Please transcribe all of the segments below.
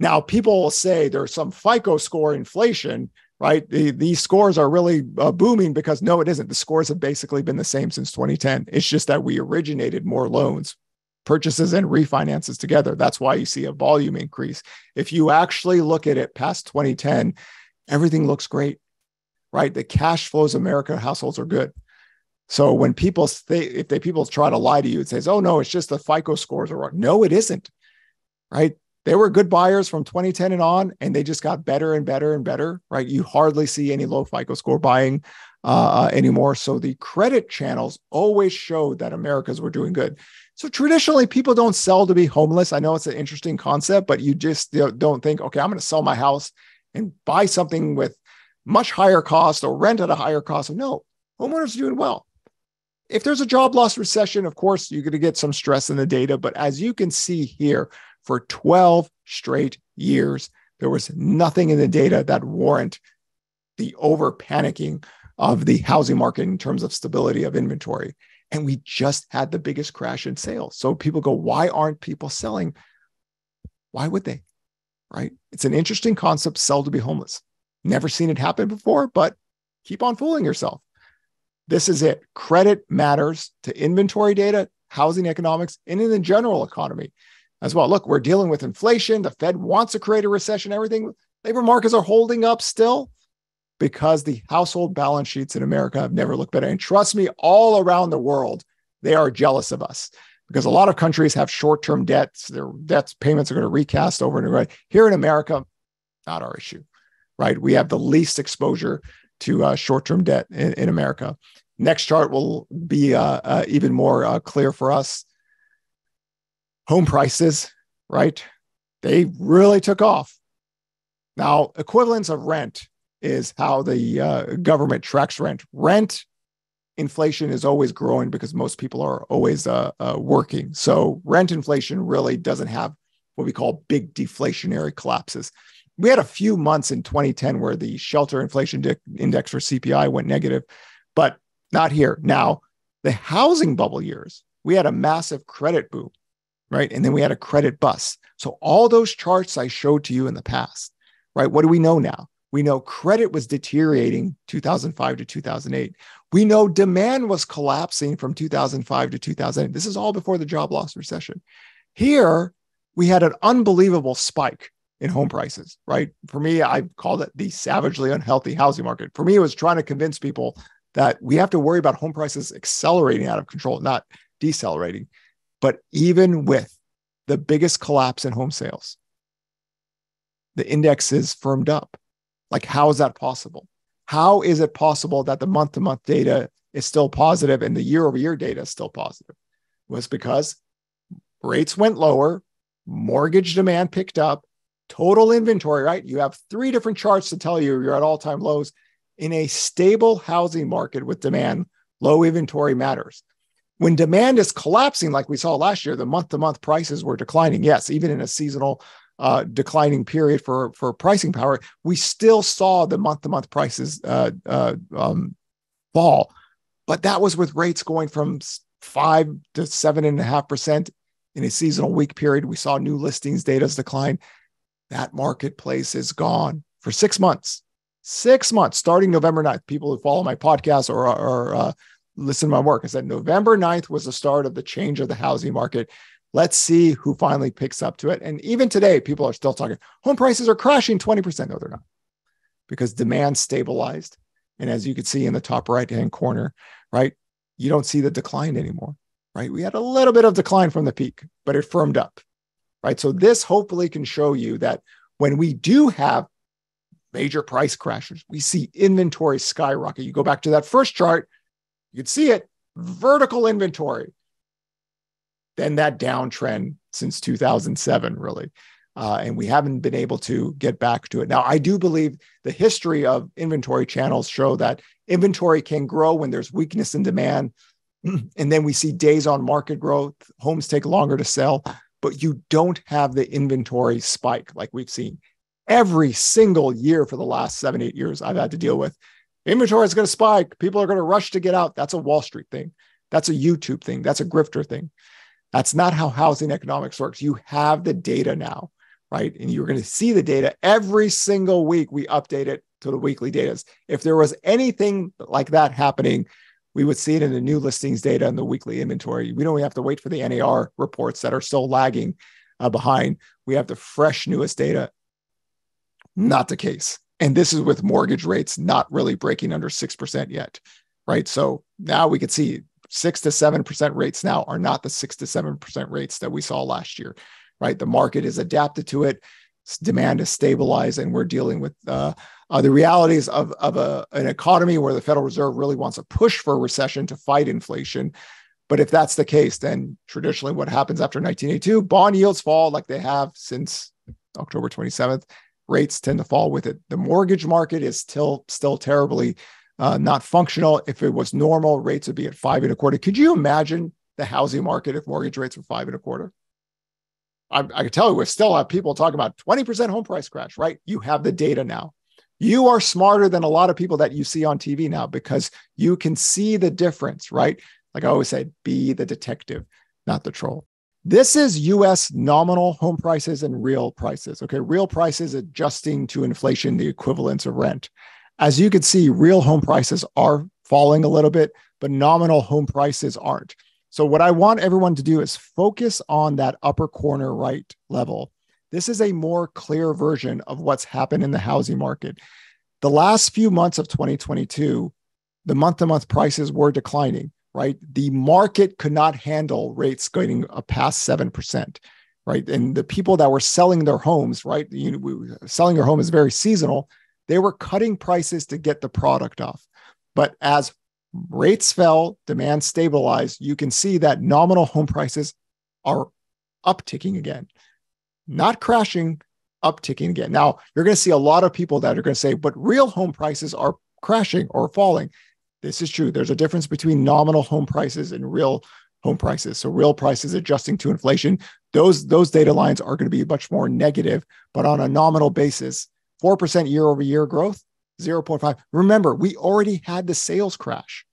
Now, people will say there's some FICO score inflation, right? These scores are really booming because no, it isn't. The scores have basically been the same since 2010. It's just that we originated more loans, purchases and refinances together. That's why you see a volume increase. If you actually look at it past 2010, everything looks great, right? The cash flows of American households are good. So when people people try to lie to you, it says, oh no, it's just the FICO scores are wrong. No, it isn't, right? They were good buyers from 2010 and on, and they just got better and better and better, right? You hardly see any low FICO score buying anymore. So the credit channels always showed that Americans were doing good. So traditionally, people don't sell to be homeless. I know it's an interesting concept, but you just don't think, okay, I'm going to sell my house and buy something with much higher cost or rent at a higher cost. No, homeowners are doing well. If there's a job loss recession, of course, you're going to get some stress in the data. But as you can see here, for 12 straight years, there was nothing in the data that warrant the over panicking of the housing market in terms of stability of inventory. And we just had the biggest crash in sales. So people go, why aren't people selling? Why would they? Right? It's an interesting concept, sell to be homeless. Never seen it happen before, but keep on fooling yourself. This is it. Credit matters to inventory data, housing economics, and in the general economy as well. Look, we're dealing with inflation. The Fed wants to create a recession, everything. Labor markets are holding up still because the household balance sheets in America have never looked better. And trust me, all around the world, they are jealous of us because a lot of countries have short-term debts. Their debt payments are going to recast over and over. Here in America, not our issue, right? We have the least exposure to short-term debt in America. Next chart will be even more clear for us. Home prices, right? They really took off. Now, equivalence of rent is how the government tracks rent. Rent inflation is always growing because most people are always working. So rent inflation really doesn't have what we call big deflationary collapses. We had a few months in 2010 where the shelter inflation index for CPI went negative, but not here. Now, the housing bubble years, we had a massive credit boom, right? And then we had a credit bust. So all those charts I showed to you in the past, right? What do we know now? We know credit was deteriorating 2005 to 2008. We know demand was collapsing from 2005 to 2008. This is all before the job loss recession. Here, we had an unbelievable spike in home prices, right? For me, I called it the savagely unhealthy housing market. For me, it was trying to convince people that we have to worry about home prices accelerating out of control, not decelerating. But even with the biggest collapse in home sales, the index is firmed up. Like, how is that possible? How is it possible that the month-to-month data is still positive and the year-over-year data is still positive? It was because rates went lower, mortgage demand picked up, total inventory, right? You have 3 different charts to tell you you're at all-time lows. In a stable housing market with demand, low inventory matters. When demand is collapsing, like we saw last year, the month-to-month prices were declining. Yes, even in a seasonal declining period for pricing power, we still saw the month-to-month prices fall. But that was with rates going from 5 to 7.5% in a seasonal weak period. We saw new listings data's decline. That marketplace is gone for 6 months. 6 months, starting November 9th. People who follow my podcast or listen to my work, I said November 9th was the start of the change of the housing market. Let's see who finally picks up to it. And even today, people are still talking, home prices are crashing 20%. No, they're not, because demand stabilized. And as you can see in the top right-hand corner, right, you don't see the decline anymore, right? We had a little bit of decline from the peak, but it firmed up, right? So this hopefully can show you that when we do have major price crashes, we see inventory skyrocket. You go back to that first chart, you can see it, vertical inventory. Then that downtrend since 2007, really. And we haven't been able to get back to it. Now, I do believe the history of inventory channels show that inventory can grow when there's weakness in demand. And then we see days on market growth, homes take longer to sell, but you don't have the inventory spike like we've seen. Every single year for the last 7-8 years I've had to deal with. Inventory is going to spike. People are going to rush to get out. That's a Wall Street thing. That's a YouTube thing. That's a grifter thing. That's not how housing economics works. You have the data now, right? And you're going to see the data every single week. We update it to the weekly data. If there was anything like that happening, we would see it in the new listings data and the weekly inventory. We don't have to wait for the NAR reports that are still lagging behind. We have the fresh, newest data. Not the case. And this is with mortgage rates not really breaking under 6% yet, right? So now we could see 6 to 7% rates now are not the 6 to 7% rates that we saw last year, right? The market is adapted to it. Demand is stabilized, and we're dealing with the realities of an economy where the Federal Reserve really wants to push for a recession to fight inflation. But if that's the case, then traditionally what happens after 1982, bond yields fall like they have since October 27th. Rates tend to fall with it. The mortgage market is still terribly not functional. If it was normal, rates would be at 5.25. Could you imagine the housing market if mortgage rates were 5.25? I can tell you, we still have people talking about 20% home price crash, right? You have the data now. You are smarter than a lot of people that you see on TV now because you can see the difference, right? Like I always say, be the detective, not the troll. This is US nominal home prices and real prices. Okay, real prices adjusting to inflation, the equivalence of rent. As you can see, real home prices are falling a little bit, but nominal home prices aren't. So what I want everyone to do is focus on that upper corner right level. This is a more clear version of what's happened in the housing market. The last few months of 2022, the month-to-month prices were declining, right? The market could not handle rates going past 7%, right? And the people that were selling their homes, right? Selling your home is very seasonal. They were cutting prices to get the product off. But as rates fell, demand stabilized, you can see that nominal home prices are upticking again, not crashing, upticking again. Now, you're going to see a lot of people that are going to say, but real home prices are crashing or falling. This is true. There's a difference between nominal home prices and real home prices. So real prices adjusting to inflation, those data lines are going to be much more negative, but on a nominal basis, 4% year over year growth, 0.5. Remember, we already had the sales crash.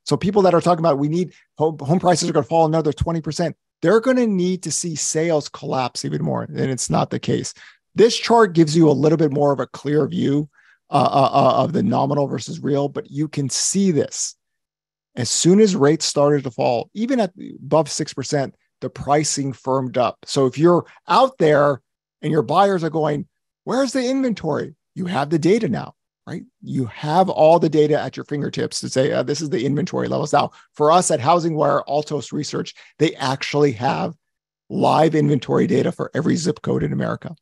So people that are talking about we need home prices are going to fall another 20%, they're going to need to see sales collapse even more. And it's not the case. This chart gives you a little bit more of a clear view of the nominal versus real, but you can see this. As soon as rates started to fall, even at above 6%, the pricing firmed up. So if you're out there and your buyers are going, where's the inventory? You have the data now, right? You have all the data at your fingertips to say, this is the inventory levels. Now, for us at HousingWire, Altos Research, they actually have live inventory data for every zip code in America.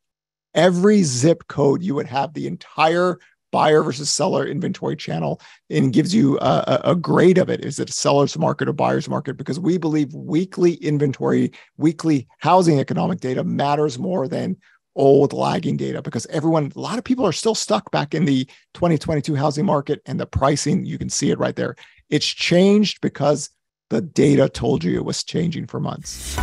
Every zip code, you would have the entire buyer versus seller inventory channel and gives you a grade of it. Is it a seller's market or buyer's market? Because we believe weekly inventory, weekly housing economic data matters more than old lagging data, because a lot of people are still stuck back in the 2022 housing market, and the pricing, you can see it right there. It's changed because the data told you it was changing for months.